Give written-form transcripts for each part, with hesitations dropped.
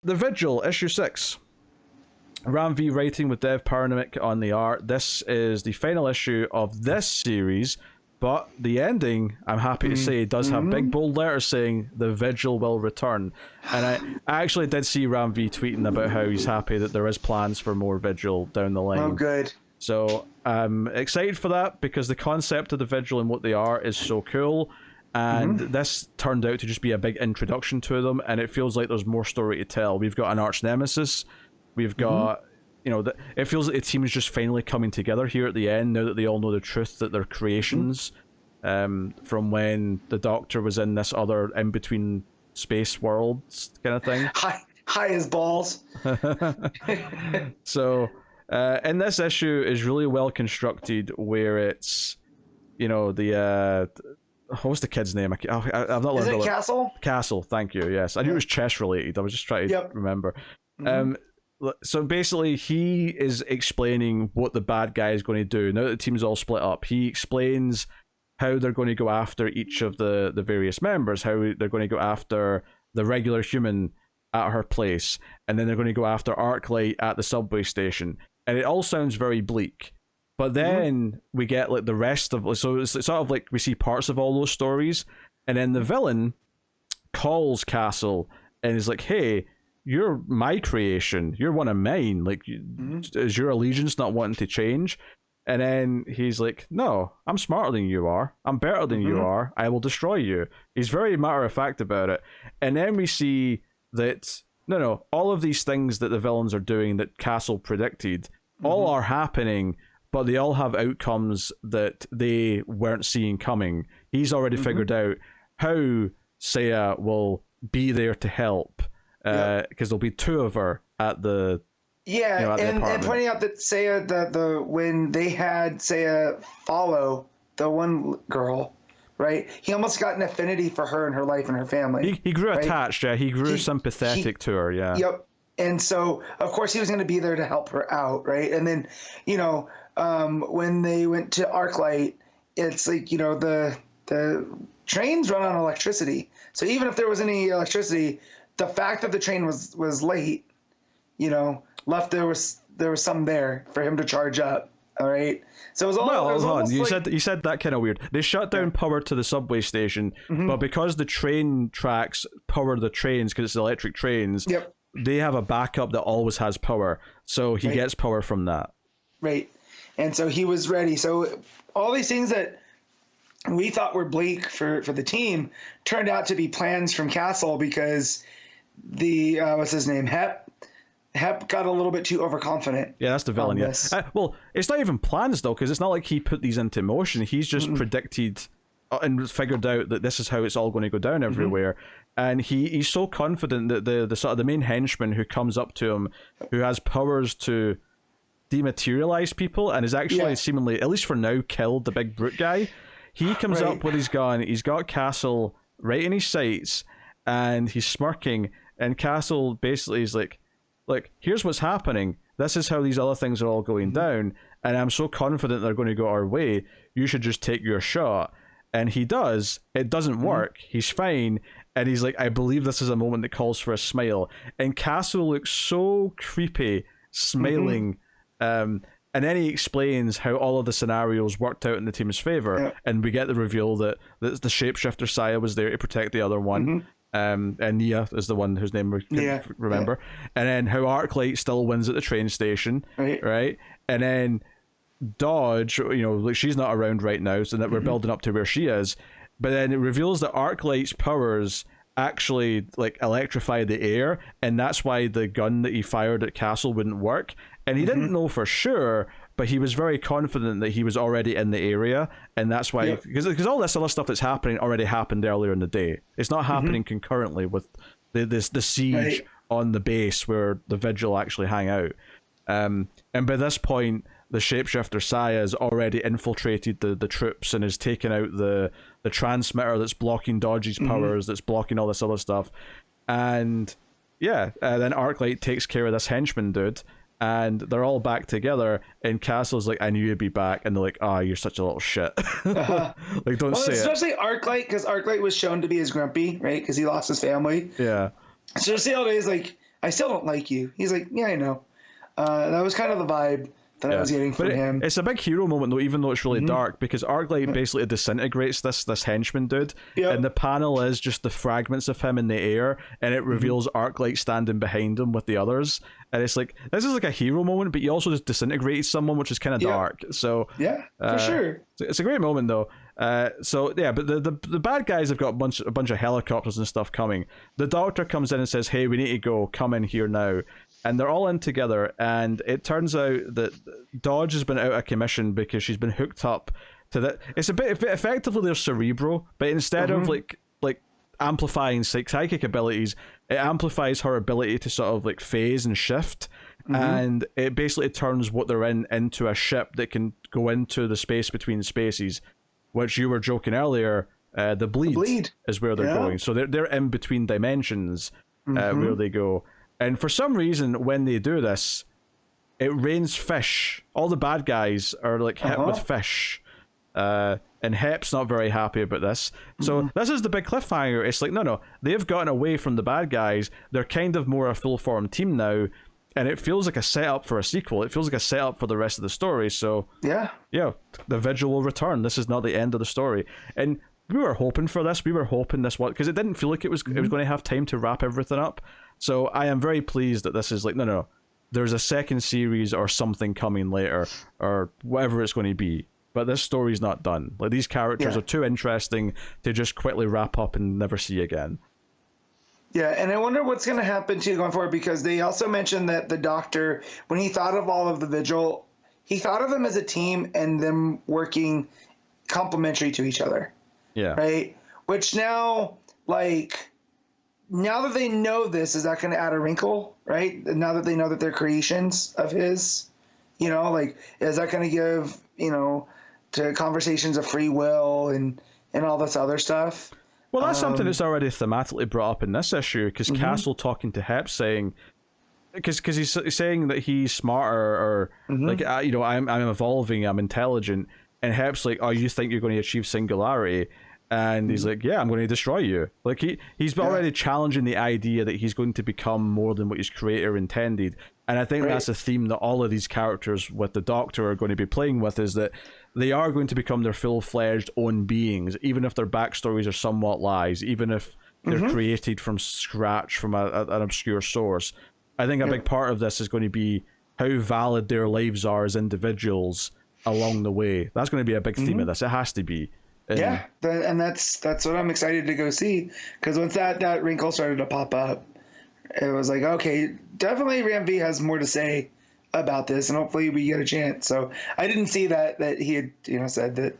The Vigil, issue 6. Ram V writing with Dev Paranamic on the art. This is the final issue of this series, but the ending, I'm happy to say, does have big bold letters saying the Vigil will return. And I actually did see Ram V tweeting about how he's happy that there is plans for more Vigil down the line. Oh, good. So I'm excited for that because the concept of the Vigil and what they are is so cool. And this turned out to just be a big introduction to them, and it feels like there's more story to tell. We've got an arch nemesis. We've got, it feels like the team is just finally coming together here at the end, now that they all know the truth that they're creations from when the Doctor was in this other in-between space worlds kind of thing. High as balls. So, and this issue is really well constructed where it's, what's the kid's name? I've not learned. Is it Castle? Castle, thank you, yes. I knew it was chess related. I was just trying to remember. So basically, he is explaining what the bad guy is going to do. Now that the team's all split up, he explains how they're going to go after each of the various members, how they're going to go after the regular human at her place, and then they're going to go after Arclight at the subway station. And it all sounds very bleak. But then we get like the rest of, so it's sort of like we see parts of all those stories, and then the villain calls Castle and is like, "Hey, you're my creation. You're one of mine. Like, is your allegiance not wanting to change?" And then he's like, "No, I'm smarter than you are. I'm better than you are. I will destroy you." He's very matter of fact about it. And then we see that no, all of these things that the villains are doing that Castle predicted, all are happening. But they all have outcomes that they weren't seeing coming. He's already figured out how Saya will be there to help, because there'll be two of her at the and pointing out that Saya, when they had Saya follow the one girl, right? He almost got an affinity for her and her life and her family. He grew attached. Yeah, he grew sympathetic to her. Yeah. Yep. And so, of course, he was going to be there to help her out, right? And then, when they went to Arclight, it's like, the trains run on electricity. So even if there was any electricity, the fact that the train was late, left there was some there for him to charge up. All right. So it was all. Well, hold on. You said that kind of weird. They shut down power to the subway station, but because the train tracks power the trains because it's electric trains. Yep. They have a backup that always has power, so he gets power from that. Right. And so he was ready. So all these things that we thought were bleak for the team turned out to be plans from Castle, because the what's his name, Hep got a little bit too overconfident. Yeah, that's the villain. Yeah. Well, it's not even plans though, because it's not like he put these into motion. He's just predicted and figured out that this is how it's all going to go down everywhere. And he's so confident that the sort of the main henchman who comes up to him, who has powers to dematerialize people and is actually seemingly, at least for now, killed the big brute guy. He comes up with his gun. He's got Castle right in his sights, and he's smirking. And Castle basically is like, here's what's happening. This is how these other things are all going down. And I'm so confident they're going to go our way. You should just take your shot. And he does. It doesn't work. He's fine. And he's like, I believe this is a moment that calls for a smile. And Castle looks so creepy, smiling. And then he explains how all of the scenarios worked out in the team's favor. And we get the reveal that the shapeshifter Saya was there to protect the other one. And Nia is the one whose name we couldn't remember. And then how Arclight still wins at the train station. Right? And then Dodge, like she's not around right now, so that we're building up to where she is. But then it reveals that Arclight's powers actually like electrify the air, and that's why the gun that he fired at Castle wouldn't work. And he didn't know for sure, but he was very confident that he was already in the area, and that's why, because all this other stuff that's happening already happened earlier in the day. It's not happening concurrently with the siege on the base where the Vigil actually hang out. And by this point, the shapeshifter Saya has already infiltrated the troops and has taken out the transmitter that's blocking Dodge's powers, that's blocking all this other stuff. And then Arclight takes care of this henchman dude, and they're all back together, and Castle's like, I knew you'd be back, and they're like, you're such a little shit. Like, don't say especially it. Arclight, because Arclight was shown to be as grumpy, right? Because he lost his family. Yeah. So see how it is, like, I still don't like you. He's like, yeah, I know. That was kind of the vibe that I was getting from him. It's a big hero moment though, even though it's really dark, because Arclight basically disintegrates this henchman dude, and the panel is just the fragments of him in the air, and it reveals Arclight standing behind him with the others, and it's like, this is like a hero moment, but you also just disintegrated someone, which is kind of dark. So for sure, it's a great moment though. But the bad guys have got a bunch of helicopters and stuff coming. The Doctor comes in and says, "Hey, we need to go. Come in here now." And they're all in together, and it turns out that Dodge has been out of commission because she's been hooked up to that. It's a bit effectively their Cerebro, but instead of like amplifying psychic abilities, it amplifies her ability to sort of like phase and shift, and it basically turns what they're in into a ship that can go into the space between spaces, which you were joking earlier. The bleed is where they're going, so they're in between dimensions where they go. And for some reason, when they do this, it rains fish. All the bad guys are like hit with fish. And Hep's not very happy about this. So this is the big cliffhanger. It's like, no, they've gotten away from the bad guys. They're kind of more a full-form team now. And it feels like a setup for a sequel. It feels like a setup for the rest of the story. So, yeah, the Vigil will return. This is not the end of the story. And we were hoping for this. We were hoping this one, because it didn't feel like it was going to have time to wrap everything up. So I am very pleased that this is like, no, there's a second series or something coming later, or whatever it's going to be. But this story's not done. Like, these characters are too interesting to just quickly wrap up and never see again. Yeah, and I wonder what's going to happen to you going forward, because they also mentioned that the Doctor, when he thought of all of the Vigil, he thought of them as a team and them working complementary to each other. Yeah. Right? Which now, like, now that they know this, is that going to add a wrinkle, right? Now that they know that they're creations of his, like, is that going to give, to conversations of free will and all this other stuff? Well, that's something that's already thematically brought up in this issue, because Castle talking to Hep saying, because he's saying that he's smarter, or like, I'm evolving, I'm intelligent, and Hep's like, oh, you think you're going to achieve singularity? And he's like, yeah, I'm going to destroy you. Like, he's already challenging the idea that he's going to become more than what his creator intended. And I think that's a theme that all of these characters with the Doctor are going to be playing with, is that they are going to become their full-fledged own beings, even if their backstories are somewhat lies, even if they're created from scratch from an obscure source. I think a big part of this is going to be how valid their lives are as individuals along the way. That's going to be a big theme of this. It has to be. And that's what I'm excited to go see, because once that wrinkle started to pop up, it was like, okay, definitely Ram V has more to say about this, and hopefully we get a chance. So I didn't see that he had said that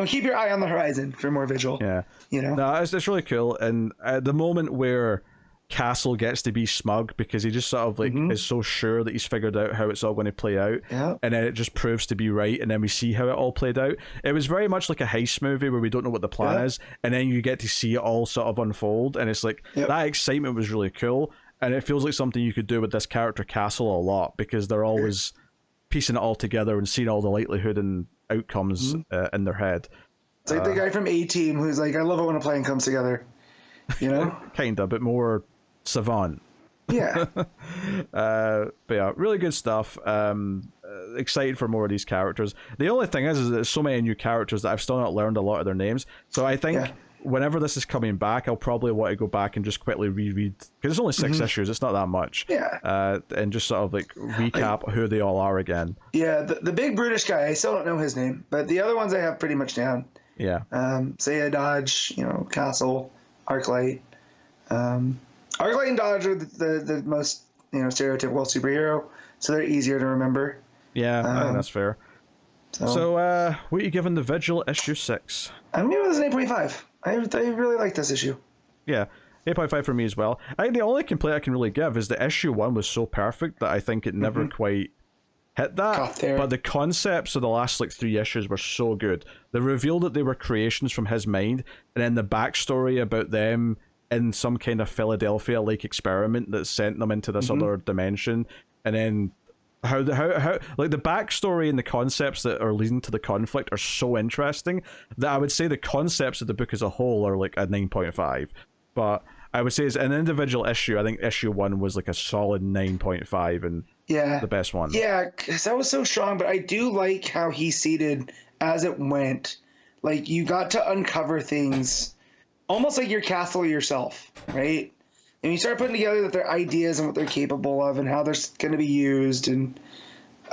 keep your eye on the horizon for more Vigil. No, it's really cool. And at the moment where Castle gets to be smug, because he just sort of like is so sure that he's figured out how it's all going to play out, and then it just proves to be right, and then we see how it all played out. It was very much like a heist movie where we don't know what the plan is, and then you get to see it all sort of unfold, and it's like that excitement was really cool, and it feels like something you could do with this character Castle a lot, because they're always piecing it all together and seeing all the likelihood and outcomes in their head. It's like the guy from A-Team who's like, I love it when a plan comes together, kind of, but more savant. But yeah, really good stuff. Excited for more of these characters. The only thing is there's so many new characters that I've still not learned a lot of their names, so I think whenever this is coming back, I'll probably want to go back and just quickly reread, because it's only 6 issues, it's not that much, and just sort of like recap who they all are again. The big brutish guy, I still don't know his name, but the other ones I have pretty much down. Saya, Dodge, Castle, Arclight. Arclight and Dodge are the most stereotypical superhero, so they're easier to remember. I think that's fair. So what are you giving the Vigil issue 6? I'm giving this an 8.5. I really like this issue. 8.5 for me as well. I think the only complaint I can really give is that issue 1 was so perfect that I think it never quite hit that. But the concepts of the last 3 issues were so good. The reveal that they were creations from his mind, and then the backstory about them in some kind of Philadelphia-like experiment that sent them into this other dimension, and then how like the backstory and the concepts that are leading to the conflict are so interesting that I would say the concepts of the book as a whole are like a 9.5. But I would say it's an individual issue. I think issue 1 was like a solid 9.5 and the best one. Yeah, because that was so strong. But I do like how he seeded as it went. Like, you got to uncover things almost like your castle yourself, right? And you start putting together their ideas and what they're capable of and how they're going to be used. And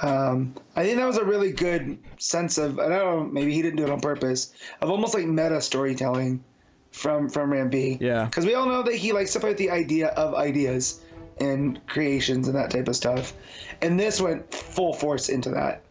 I think that was a really good sense of, I don't know, maybe he didn't do it on purpose, of almost like meta storytelling from Rambi. Yeah. Because we all know that he likes to put the idea of ideas and creations and that type of stuff. And this went full force into that.